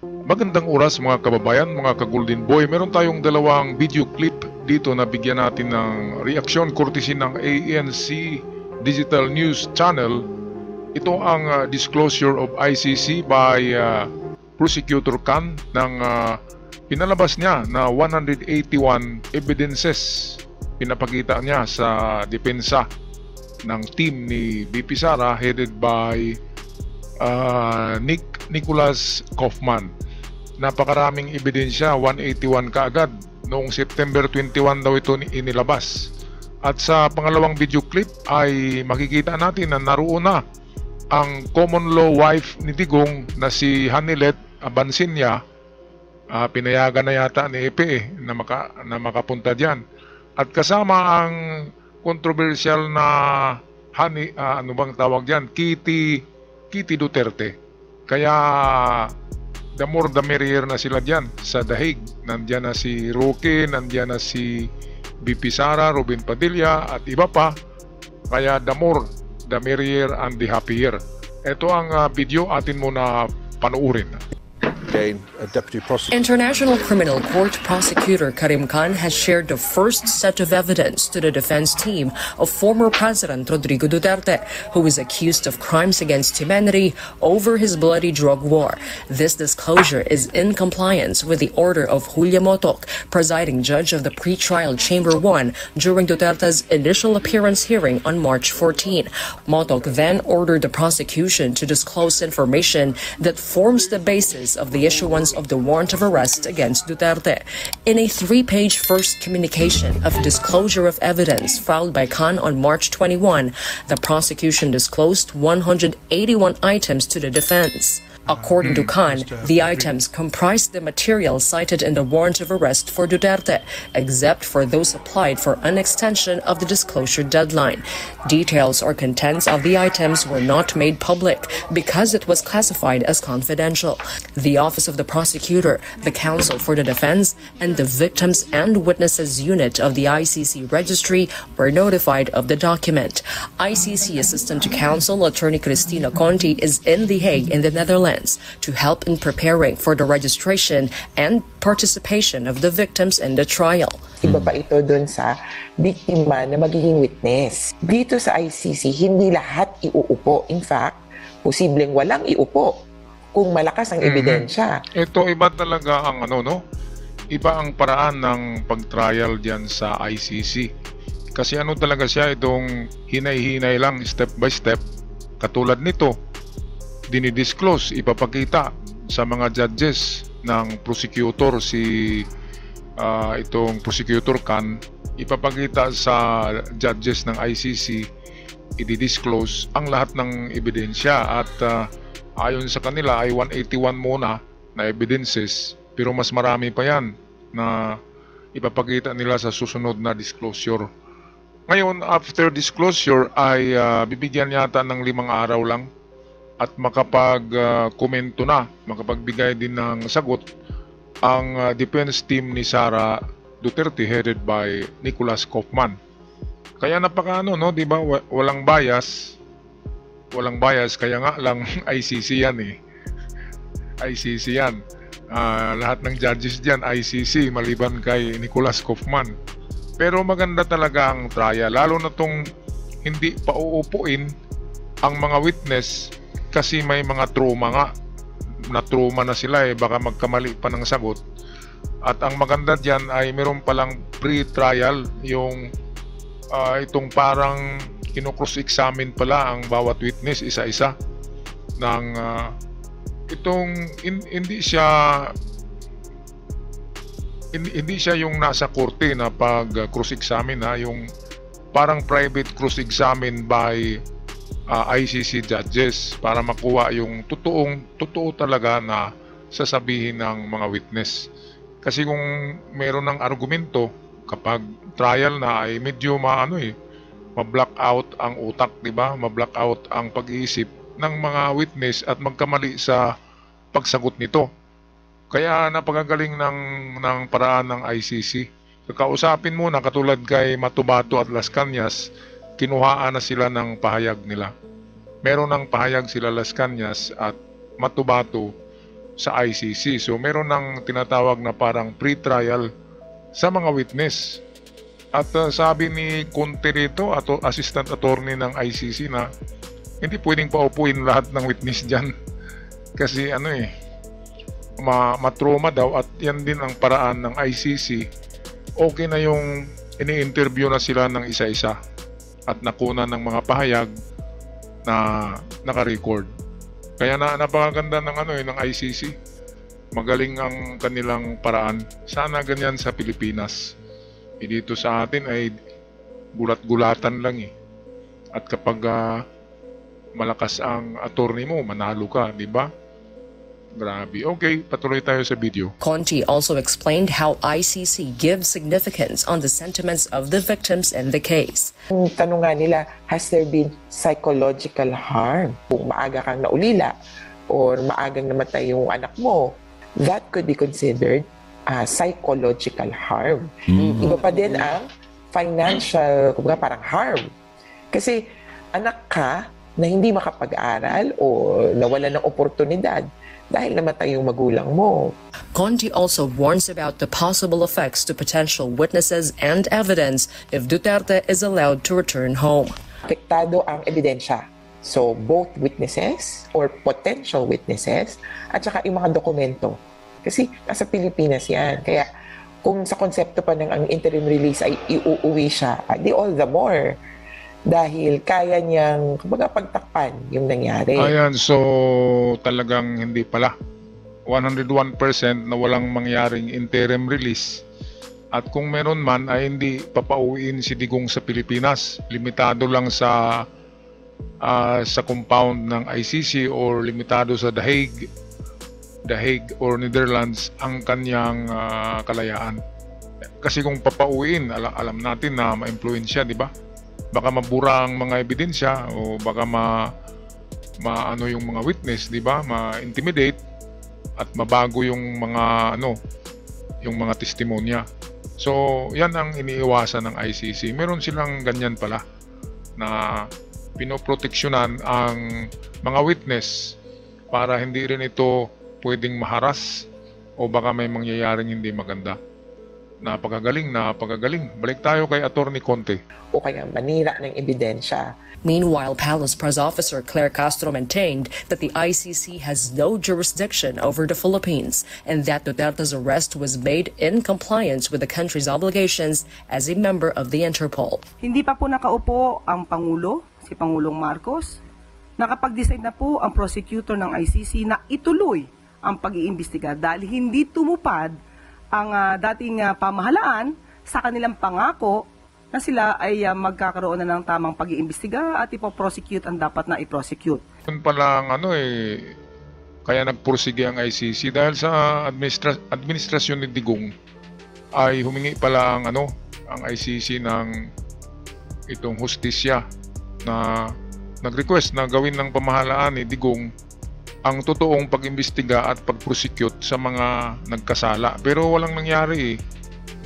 Magandang oras mga kababayan, mga ka-Golden Boy. Meron tayong dalawang video clip dito na bigyan natin ng reaksyon courtesy ng ANC Digital News Channel. Ito ang disclosure of ICC by Prosecutor Khan ng pinalabas niya na 181 evidences. Pinapakita niya sa depensa ng team ni BP Sara headed by Nicholas Kaufman. Napakaraming ebidensya, 181 kaagad. Noong September 21 daw ito inilabas. At sa pangalawang video clip ay makikita natin na naroon na ang common law wife ni Digong na si Hanilet Abansinya. Pinayagan na yata ni EPE na makapunta diyan. At kasama ang controversial na ano bang tawag diyan? Kitty Duterte. Kaya the more the merrier na sila dyan sa Dahig. Nandiyan na si Roque, nandiyan na si BP Sara, Robin Padilla at iba pa. Kaya the more the merrier and the happier. Ito ang video, atin muna panuurin. International Criminal Court prosecutor Karim Khan has shared the first set of evidence to the defense team of former President Rodrigo Duterte, who is accused of crimes against humanity over his bloody drug war. This disclosure is in compliance with the order of Julia Motok, presiding judge of the pretrial Chamber 1 during Duterte's initial appearance hearing on March 14. Motok then ordered the prosecution to disclose information that forms the basis of the issuance of the warrant of arrest against Duterte. In a 3-page first communication of disclosure of evidence filed by Khan on March 21, the prosecution disclosed 181 items to the defense. According to Khan, the items comprised the material cited in the warrant of arrest for Duterte, except for those applied for an extension of the disclosure deadline. Details or contents of the items were not made public because it was classified as confidential. The Office of the Prosecutor, the Counsel for the Defense, and the Victims and Witnesses Unit of the ICC Registry were notified of the document. ICC Assistant to Counsel Attorney Cristina Conti is in The Hague in the Netherlands to help in preparing for the registration and participation of the victims in the trial. Iba pa ito dun sa biktima na magiging witness. Dito sa ICC, hindi lahat iuupo. In fact, posibleng walang iupo kung malakas ang ebidensya. Ito iba talaga ang iba ang paraan ng pag-trial diyan sa ICC. Kasi talaga siya, itong hinay-hinay lang, step by step. Katulad nito, dinidisclose, ipapakita sa mga judges ng prosecutor itong prosecutor Khan, ipapakita sa judges ng ICC, i-disclose ang lahat ng ebidensya at ayon sa kanila ay 181 muna na evidences, pero mas marami pa yan na ipapakita nila sa susunod na disclosure. Ngayon, after disclosure ay bibigyan yata ng 5 araw lang at makapag-komento na, makapagbigay din ng sagot ang defense team ni Sara Duterte headed by Nicholas Kaufman. Kaya di ba, walang bias. Walang bias, kaya nga lang ICC yan ICC yan. Lahat ng judges diyan ICC maliban kay Nicholas Kaufman. Pero maganda talaga ang trial, lalo na tong hindi pa uupuin ang mga witness. Kasi may mga trauma nga, na-trauma na sila baka magkamali pa ng sagot. At ang maganda dyan ay meron palang pre-trial, yung itong parang kino-cross-examine pala ang bawat witness isa-isa. Hindi siya yung nasa korte na pag cross-examine, yung parang private cross-examine by ICC judges para makuha yung totoo talaga na sasabihin ng mga witness. Kasi kung meron ng argumento kapag trial na ay medyo ma-block out ang utak, di ba? Ma-block out ang pag-iisip ng mga witness at magkamali sa pagsagot nito. Kaya napakagaling ng paraan ng ICC. Kakausapin muna katulad kay Matubato at Las Cañas, kinuhaan na sila ng pahayag nila. Meron ng pahayag sila Las Cañas at Matubato sa ICC. So meron ng tinatawag na parang pre-trial sa mga witness. At sabi ni Conte rito, assistant attorney ng ICC, na hindi pwedeng paupuin lahat ng witness dyan. Kasi matroma daw, at yan din ang paraan ng ICC. Okay na yung ini-interview na sila ng isa-isa at nakuna ng mga pahayag na naka-record. Kaya napakaganda ng ICC. Magaling ang kanilang paraan. Sana ganyan sa Pilipinas. Dito sa atin ay gulat-gulatan lang eh. At kapag malakas ang attorney mo, manalo ka, di ba? Grabe. Okay, patuloy tayo sa video. Conte also explained how ICC gives significance on the sentiments of the victims in the case. Ang tanong nga nila, has there been psychological harm? Kung maaga kang naulila or maagang namatay yung anak mo, that could be considered psychological harm. Iba pa din ang financial, parang harm. Kasi anak ka na hindi makapag-aral o nawala ng oportunidad dahil namatay yung magulang mo. Conte also warns about the possible effects to potential witnesses and evidence if Duterte is allowed to return home. Apektado ang ebidensya. So, both witnesses or potential witnesses at saka yung mga dokumento. Kasi nasa Pilipinas yan. Kaya kung sa konsepto pa ng ang interim release ay iuuwi siya, di all the more. Dahil kaya niyang pagtakpan yung nangyari. Ayan, so talagang hindi pala. 101% na walang mangyaring interim release. At kung meron man ay hindi papauwiin si Digong sa Pilipinas. Limitado lang sa compound ng ICC or limitado sa The Hague or Netherlands ang kanyang kalayaan. Kasi kung papauwiin, alam natin na ma-influensya, di ba? Baka mabura ang mga ebidensya o baka maano yung mga witness, di ba? Ma-intimidate at mabago yung mga yung mga testimonya. So, yan ang iniiwasan ng ICC. Meron silang ganyan pala na pinoproteksyonan ang mga witness para hindi rin ito pwedeng maharas o baka may mangyayaring hindi maganda. Napakagaling. Balik tayo kay Attorney Conte. O kaya manira ng ebidensya. Meanwhile, Palace Press Officer Claire Castro maintained that the ICC has no jurisdiction over the Philippines and that Duterte's arrest was made in compliance with the country's obligations as a member of the Interpol. Hindi pa po nakaupo ang Pangulo, si Pangulong Marcos. Nakapag-decide na po ang prosecutor ng ICC na ituloy ang pag-iimbestiga dahil hindi tumupad ang dating pamahalaan sa kanilang pangako na sila ay magkakaroon na ng tamang pag-iimbestiga at ipoprosecute ang dapat na i-prosecute. Yun palang kaya nagpursige ang ICC dahil sa administrasyon ni Digong ay humingi pala ang ICC ng itong hustisya na nag-request na gawin ng pamahalaan ni Digong ang totoong pag-imbestiga at pag-prosecute sa mga nagkasala. Pero walang nangyari eh.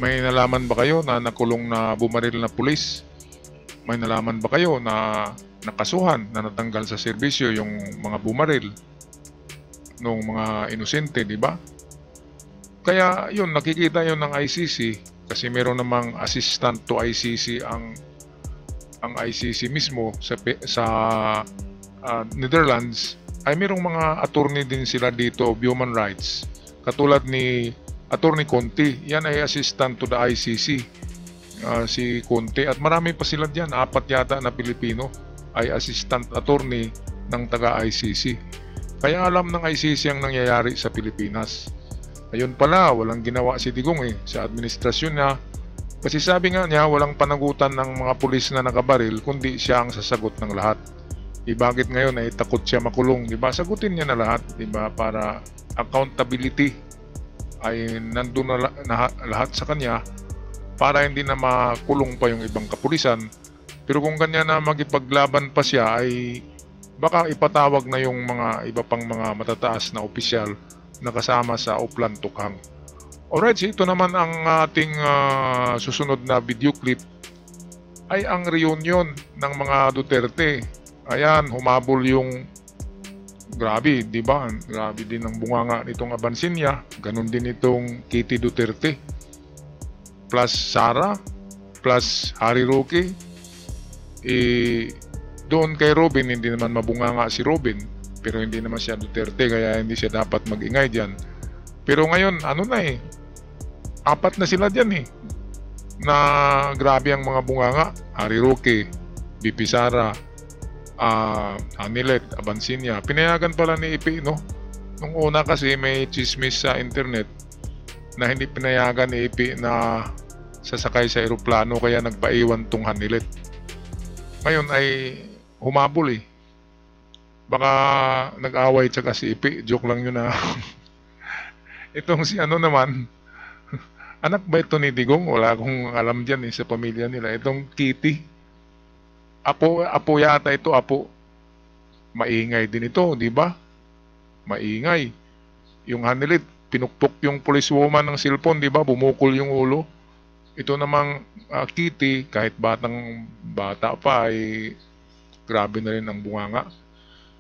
May nalaman ba kayo na nakulong na bumaril na pulis? May nalaman ba kayo na nakasuhan, na natanggal sa serbisyo yung mga bumaril nung mga inosente, di ba? Kaya yun, nakikita yun ng ICC kasi meron namang assistant to ICC ang ICC mismo sa Netherlands. Ay merong mga attorney din sila dito of human rights. Katulad ni Attorney Conte, yan ay assistant to the ICC, si Conte. At marami pa sila dyan, 4 yata na Pilipino ay assistant attorney ng taga-ICC. Kaya alam ng ICC ang nangyayari sa Pilipinas. Ayun pala, walang ginawa si Digong sa administrasyon niya. Kasi sabi nga niya, walang panagutan ng mga pulis na nakabaril, kundi siya ang sasagot ng lahat. Bakit ngayon ay takot siya makulong, di ba? Sagutin niya na lahat, di ba? Para accountability ay nandun na lahat sa kanya para hindi na makulong pa yung ibang kapulisan. Pero kung ganyan na magipaglaban pa siya ay baka ipatawag na yung mga iba pang mga matataas na opisyal na kasama sa Oplan Tukhang. Alright, ito naman ang ating susunod na video clip ay ang reunion ng mga Duterte. Ayan, humabol yung grabe, di ba? Grabe din ang bunganga nitong Abansinya. Ganon din itong Kitty Duterte. Plus Sara, plus Harry Roque. Doon kay Robin, hindi naman mabunganga si Robin. Pero hindi naman siya Duterte, kaya hindi siya dapat mag-ingay dyan. Pero ngayon, ano na eh, 4 na sila dyan eh, na grabe ang mga bunganga. Harry Roque, BP Sara, Anilet, Abansinya. Pinayagan pala ni Ipi, no? Nung una kasi may chismis sa internet na hindi pinayagan ni Ipi na sasakay sa eroplano, kaya nagpaiwan tong Anilet. Ngayon ay humabol eh. Baka nag-away tsaka si Ipi. Joke lang yun na. Itong si ano naman, anak ba ito ni Digong? Wala akong alam dyan eh, sa pamilya nila. Itong Kitty. Apo yata ito, apo. Maingay din ito, di ba? Maingay. Yung Hanilit, pinukpok yung policewoman ng cellphone, di ba? Bumukol yung ulo. Ito namang Kitty, kahit bata pa, ay grabe na rin ang bunganga.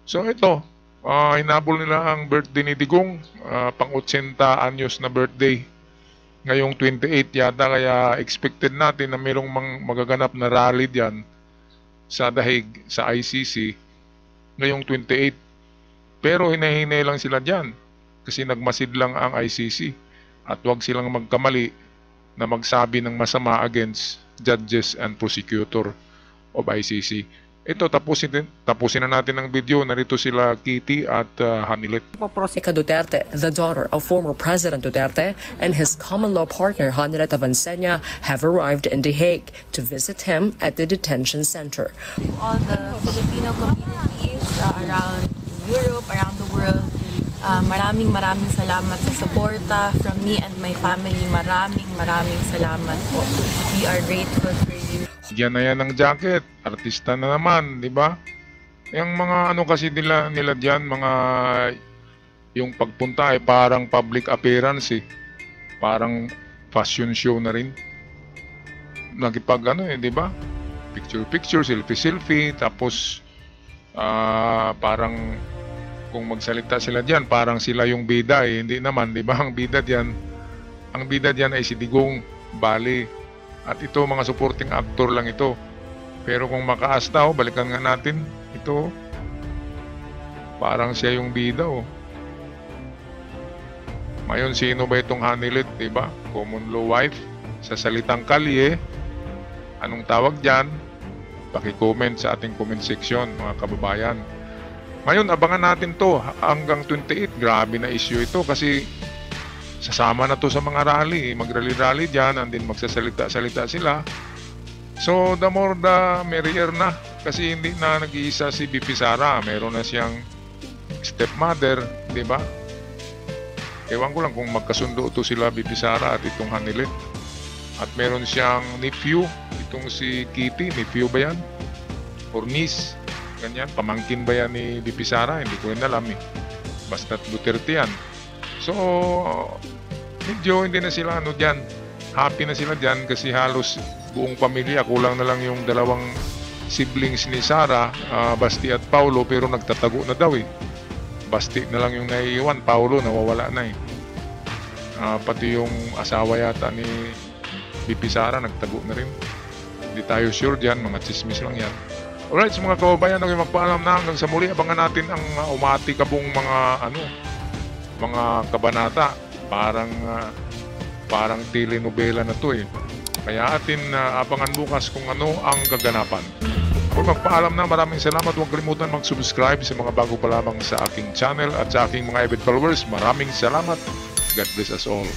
So ito, hinabol nila ang birthday ni Digong, pang 80 anyos na birthday. Ngayong 28 yata, kaya expected natin na mayroong magaganap na rally diyan sa dahig sa ICC ngayong 28. Pero hinahinay lang sila diyan kasi nagmasid lang ang ICC at wag silang magkamali na magsabi ng masama against judges and prosecutor of ICC. Ito, tapusin na natin ang video. Narito sila Kitty at Hanilet. Ika Duterte, the daughter of former President Duterte, and his common-law partner Hanilet Abansinya have arrived in The Hague to visit him at the detention center. All the Filipino communities around Europe, around the world, maraming salamat sa suporta from me and my family. Maraming salamat po. We are grateful for you. Yan na yan ang jacket. Artista na naman, di ba? Yung mga ano kasi nila diyan, mga yung pagpunta ay parang public appearance eh. Parang fashion show na rin. Nagipag ano eh, di ba? Picture, selfie, tapos parang kung magsalita sila diyan, parang sila yung bida eh. Hindi naman, di ba? Ang bida diyan ay si Digong, Bali. At ito, mga supporting actor lang ito. Pero kung makaasta, balikan nga natin. Ito, parang siya yung bida, oh. Ngayon, sino ba itong Hanilet, diba? Common law wife. Sa salitang kalye, anong tawag dyan? Paki-comment sa ating comment section, mga kababayan. Ngayon, abangan natin to hanggang 28. Grabe na issue ito kasi sasama na to sa mga rally, mag-rally dyan, and then magsasalita-salita sila. So, the more the merrier na. Kasi hindi na nag-iisa si BP Sara. Meron na siyang stepmother, di ba? Ewan ko lang kung magkasundo to sila BP Sara at itong Hanilet. At meron siyang nephew, itong si Kitty, nephew ba yan? Or niece, ganyan. Pamangkin ba yan ni BP Sara? Hindi ko rin alam eh. Basta't Duterte yan. So, medyo hindi na sila dyan. Happy na sila dyan kasi halos buong pamilya. Kulang na lang yung dalawang siblings ni Sara, Basti at Paulo, pero nagtatago na daw eh. Basti na lang yung naiiwan. Paulo nawawala na eh. Pati yung asawa yata ni BP Sara nagtago na rin. Hindi tayo sure dyan. Mga chismis lang yan. Alright, so mga kababayan, ako magpaalam na hanggang sa muli. Abangan natin ang umati-kabong mga kabanata. Parang telenovela na to eh. Kaya atin abangan bukas kung ano ang gaganapan. Kung magpaalam na, maraming salamat. Huwag kalimutan mag-subscribe sa mga bago pa lamang sa aking channel at sa aking mga avid followers. Maraming salamat. God bless us all.